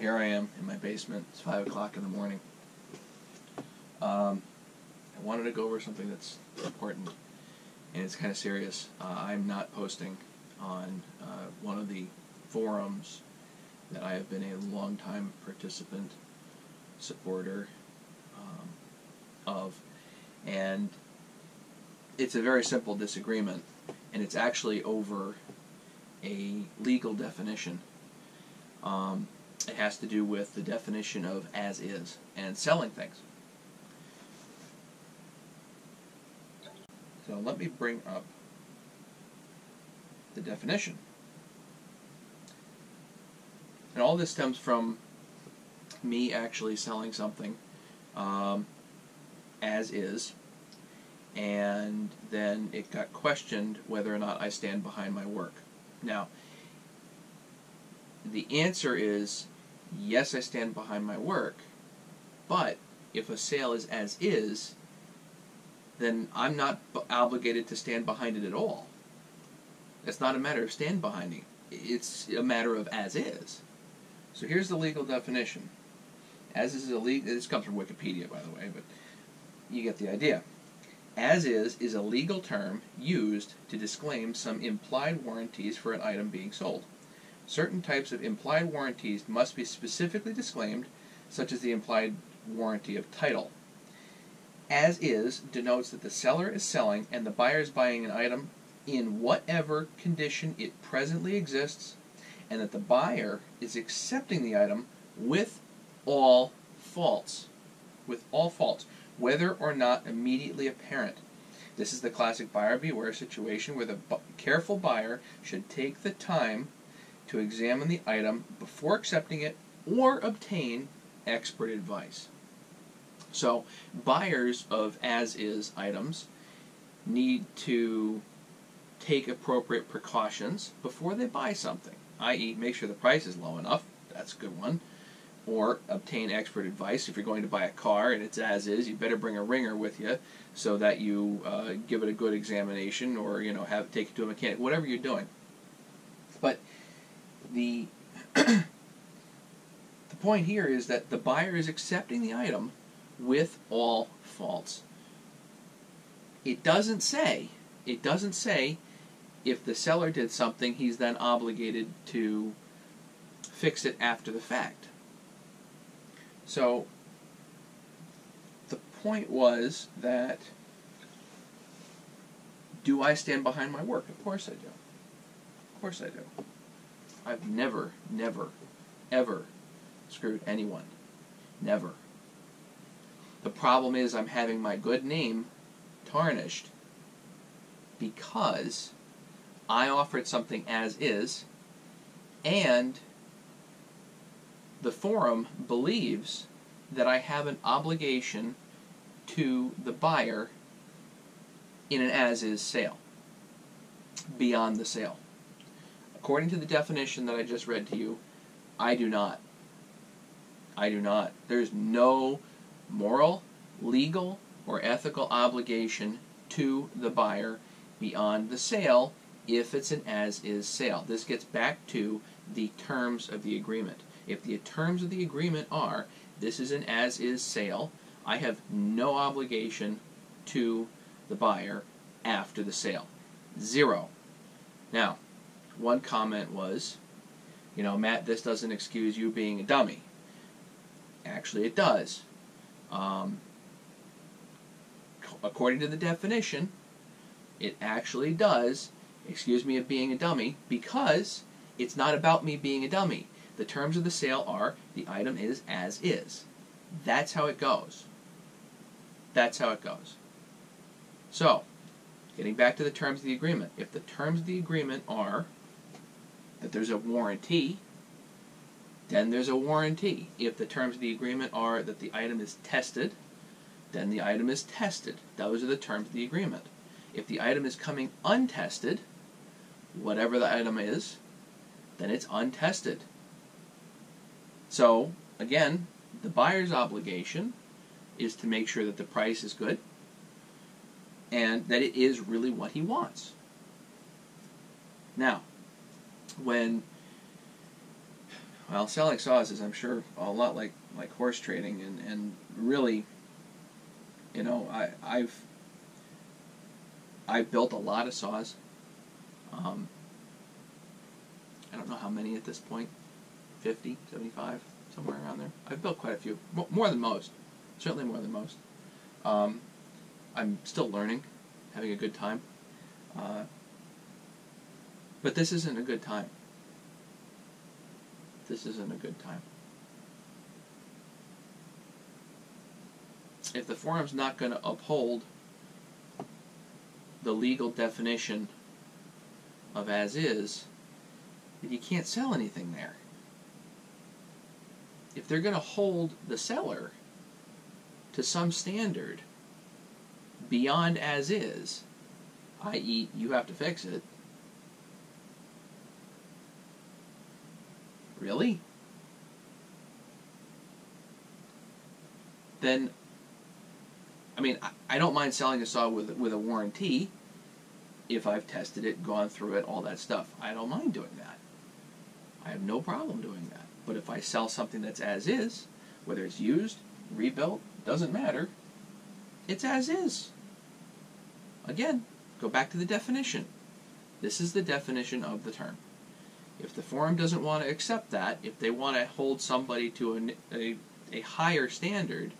here I am in my basement. It's 5 o'clock in the morning. I wanted to go over something that's important, and it's kind of serious. I'm not posting on one of the forums that I have been a long-time participant, supporter of, and it's a very simple disagreement, and it's actually over a legal definition. It has to do with the definition of as is and selling things. So let me bring up the definition. And all this stems from me actually selling something as is, and then it got questioned whether or not I stand behind my work. Now, the answer is yes, I stand behind my work, but if a sale is as is, then I'm not obligated to stand behind it at all. It's not a matter of stand behind it. It's a matter of as is. So here's the legal definition. As is a legal, this comes from Wikipedia, by the way, but you get the idea. As is a legal term used to disclaim some implied warranties for an item being sold. Certain types of implied warranties must be specifically disclaimed, such as the implied warranty of title. As is denotes that the seller is selling and the buyer is buying an item in whatever condition it presently exists, and that the buyer is accepting the item with all faults, whether or not immediately apparent. This is the classic buyer beware situation where the careful buyer should take the time to examine the item before accepting it or obtain expert advice. So buyers of as-is items need to take appropriate precautions before they buy something, i.e. make sure the price is low enough, that's a good one, or obtain expert advice. If you're going to buy a car and it's as-is, you better bring a ringer with you so that you give it a good examination, or take it to a mechanic, whatever you're doing. But the the point here is that the buyer is accepting the item with all faults. It doesn't say if the seller did something, he's then obligated to fix it after the fact. So the point was that, do I stand behind my work? Of course I do. Of course I do. I've never, ever screwed anyone. Never. The problem is I'm having my good name tarnished because I offered something as is, and the forum believes that I have an obligation to the buyer in an as-is sale, beyond the sale. According to the definition that I just read to you, I do not. I do not. There's no moral, legal, or ethical obligation to the buyer beyond the sale if it's an as-is sale. This gets back to the terms of the agreement. If the terms of the agreement are, this is an as-is sale, I have no obligation to the buyer after the sale. Zero. Now, one comment was, Matt, this doesn't excuse you being a dummy. Actually, it does. According to the definition, it actually does excuse me of being a dummy, because it's not about me being a dummy. The terms of the sale are the item is as is. That's how it goes. That's how it goes. So, getting back to the terms of the agreement. If the terms of the agreement are that there's a warranty, then there's a warranty. If the terms of the agreement are that the item is tested, then the item is tested. Those are the terms of the agreement. If the item is coming untested, whatever the item is, then it's untested. So, again, the buyer's obligation is to make sure that the price is good and that it is really what he wants. Now, when Well, selling saws is, I'm sure, a lot like horse trading, and really, you know, I've built a lot of saws. Um, I don't know how many at this point, 50, 75, somewhere around there. I've built quite a few, more than most, certainly more than most. I'm still learning, having a good time. But this isn't a good time. This isn't a good time. If the forum's not going to uphold the legal definition of as is, then you can't sell anything there. If they're going to hold the seller to some standard beyond as is, i.e., you have to fix it, really? Then, I mean, I don't mind selling a saw with a warranty if I've tested it, gone through it, all that stuff. I don't mind doing that. I have no problem doing that. But if I sell something that's as is, whether it's used, rebuilt, doesn't matter, it's as is. Again, go back to the definition. This is the definition of the term. If the forum doesn't want to accept that, if they want to hold somebody to a higher standard,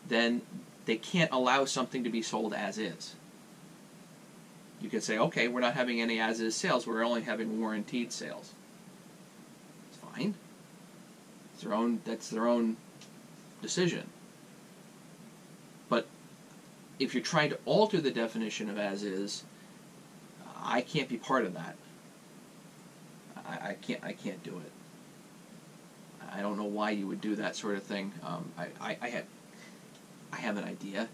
then they can't allow something to be sold as is. You can say, okay, we're not having any as-is sales, we're only having warranted sales. It's fine. That's their own decision. But if you're trying to alter the definition of as-is, I can't be part of that. I can't do it. I don't know why you would do that sort of thing. I have an idea,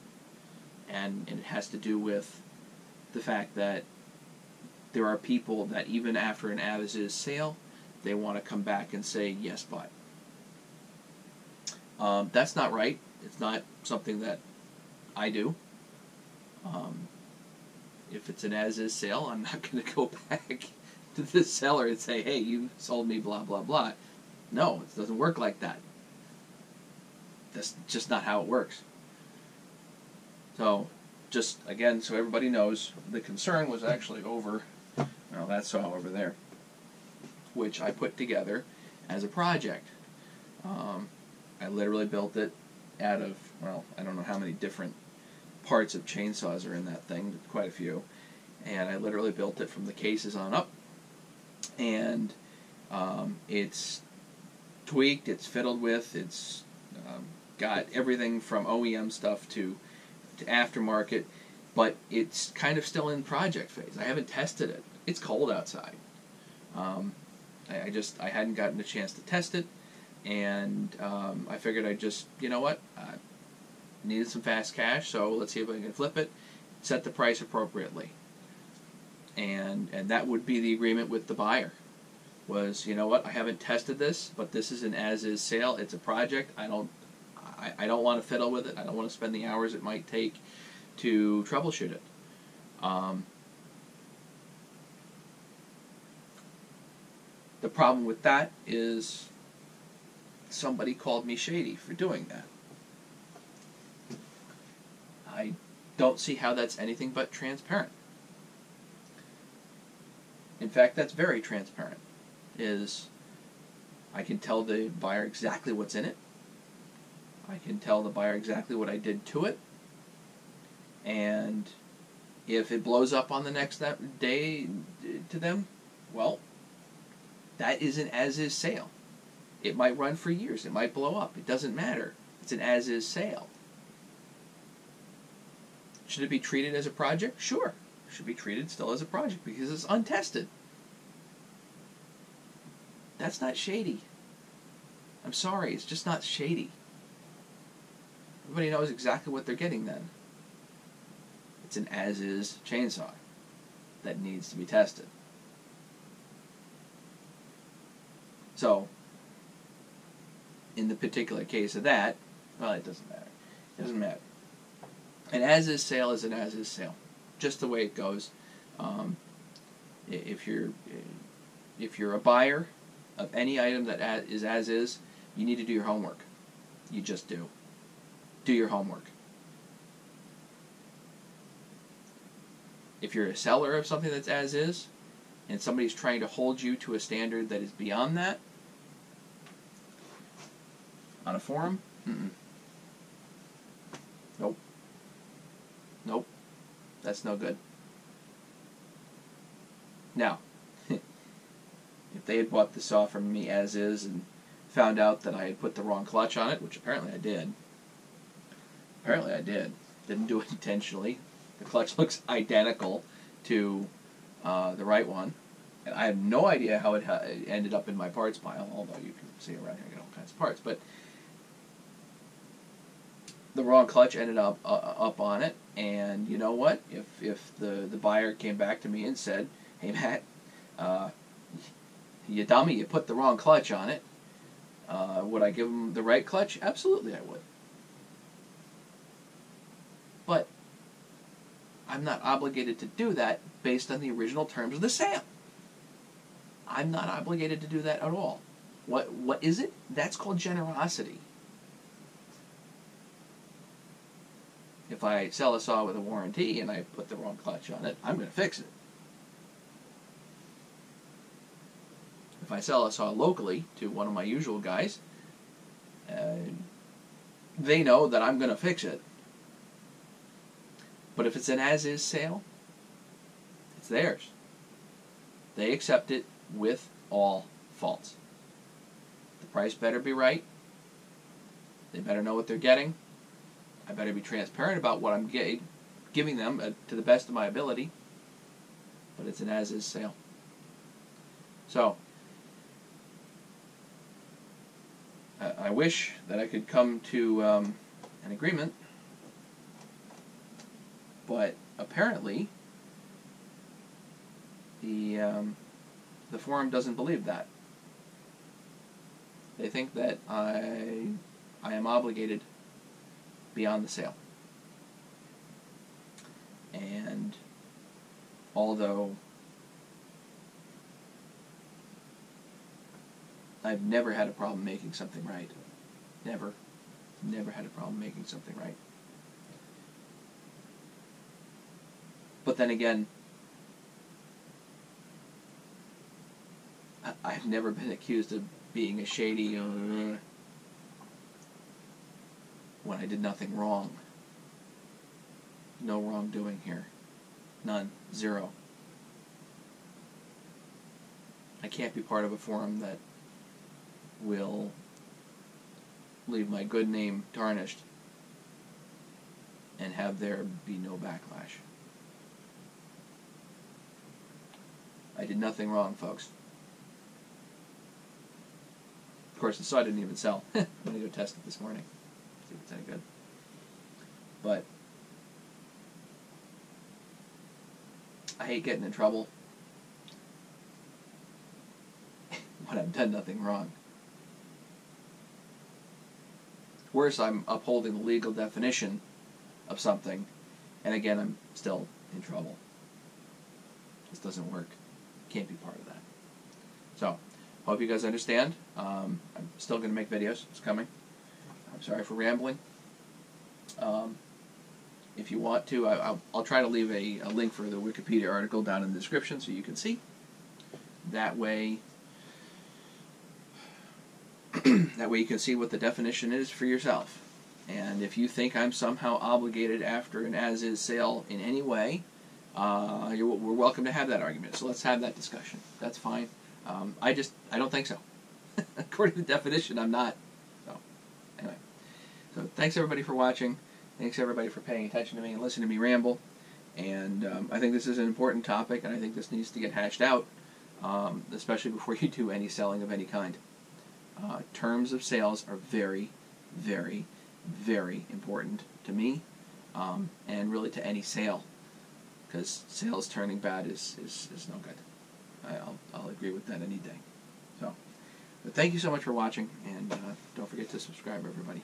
and it has to do with the fact that there are people that even after an as-is sale, they want to come back and say, yes, but. That's not right. It's not something that I do. If it's an as-is sale, I'm not going to go back to the seller and say, hey, you sold me blah, blah, blah. No, it doesn't work like that. That's just not how it works. So, just, again, so everybody knows, the concern was actually over, well, that saw over there, which I put together as a project. I literally built it out of, well, I don't know how many different parts of chainsaws are in that thing, quite a few, and I literally built it from the cases on up, and it's tweaked, it's fiddled with, it's got everything from OEM stuff to aftermarket, but it's kind of still in project phase. I haven't tested it. It's cold outside. I hadn't gotten a chance to test it, and I figured I'd just, you know what, needed some fast cash, so let's see if I can flip it, set the price appropriately. And that would be the agreement with the buyer, was, you know what, I haven't tested this, but this is an as-is sale, it's a project, I don't want to fiddle with it, I don't want to spend the hours it might take to troubleshoot it. The problem with that is somebody called me shady for doing that. I don't see how that's anything but transparent. In fact, that's very transparent. I can tell the buyer exactly what's in it. I can tell the buyer exactly what I did to it. And if it blows up on the next day to them, well, that is an as-is sale. It might run for years. It might blow up. It doesn't matter. It's an as-is sale. Should it be treated as a project? Sure. It should be treated still as a project because it's untested. That's not shady. I'm sorry. It's just not shady. Everybody knows exactly what they're getting then. It's an as-is chainsaw that needs to be tested. So, in the particular case of that, well, it doesn't matter. It doesn't matter. An as-is sale is an as-is sale, just the way it goes. If you're a buyer of any item that is as is, you need to do your homework. You just do. Do your homework. If you're a seller of something that's as is, and somebody's trying to hold you to a standard that is beyond that, on a forum, nope. Nope. That's no good. Now, if they had bought this off from me as is and found out that I had put the wrong clutch on it, which apparently I did. Apparently I did. Didn't do it intentionally. The clutch looks identical to the right one. And I have no idea how it ended up in my parts pile, although you can see around here I got all kinds of parts. But the wrong clutch ended up on it, and you know what? If the buyer came back to me and said, "Hey Matt, you dummy, you put the wrong clutch on it," would I give them the right clutch? Absolutely I would. But I'm not obligated to do that based on the original terms of the sale. I'm not obligated to do that at all. What is it? That's called generosity. If I sell a saw with a warranty and I put the wrong clutch on it, I'm going to fix it. If I sell a saw locally to one of my usual guys, they know that I'm going to fix it. But if it's an as-is sale, it's theirs. They accept it with all faults. The price better be right. They better know what they're getting. I better be transparent about what I'm giving them to the best of my ability. But it's an as-is sale. So, I wish that I could come to an agreement, but apparently the forum doesn't believe that. They think that I am obligated beyond the sale. And although I've never had a problem making something right. Never had a problem making something right. But then again, I've never been accused of being a shady when I did nothing wrong. No wrongdoing here. None. Zero. I can't be part of a forum that will leave my good name tarnished and have there be no backlash. I did nothing wrong, folks. Of course, the saw didn't even sell. I'm going to go test it this morning, see if it's any good. But I hate getting in trouble when I've done nothing wrong. Worse, I'm upholding the legal definition of something, and again, I'm still in trouble. This doesn't work. Can't be part of that. So, hope you guys understand. I'm still going to make videos. It's coming. I'm sorry for rambling. If you want to, I'll try to leave a link for the Wikipedia article down in the description so you can see. That way you can see what the definition is for yourself. And if you think I'm somehow obligated after an as-is sale in any way, we're welcome to have that argument. So let's have that discussion. That's fine. I don't think so. According to the definition, I'm not. So, anyway. So thanks everybody for watching. Thanks everybody for paying attention to me and listening to me ramble. And I think this is an important topic, and I think this needs to get hashed out, especially before you do any selling of any kind. Terms of sales are very, very, very important to me, and really to any sale, because sales turning bad is no good. I'll agree with that any day. So, but thank you so much for watching, and don't forget to subscribe, everybody.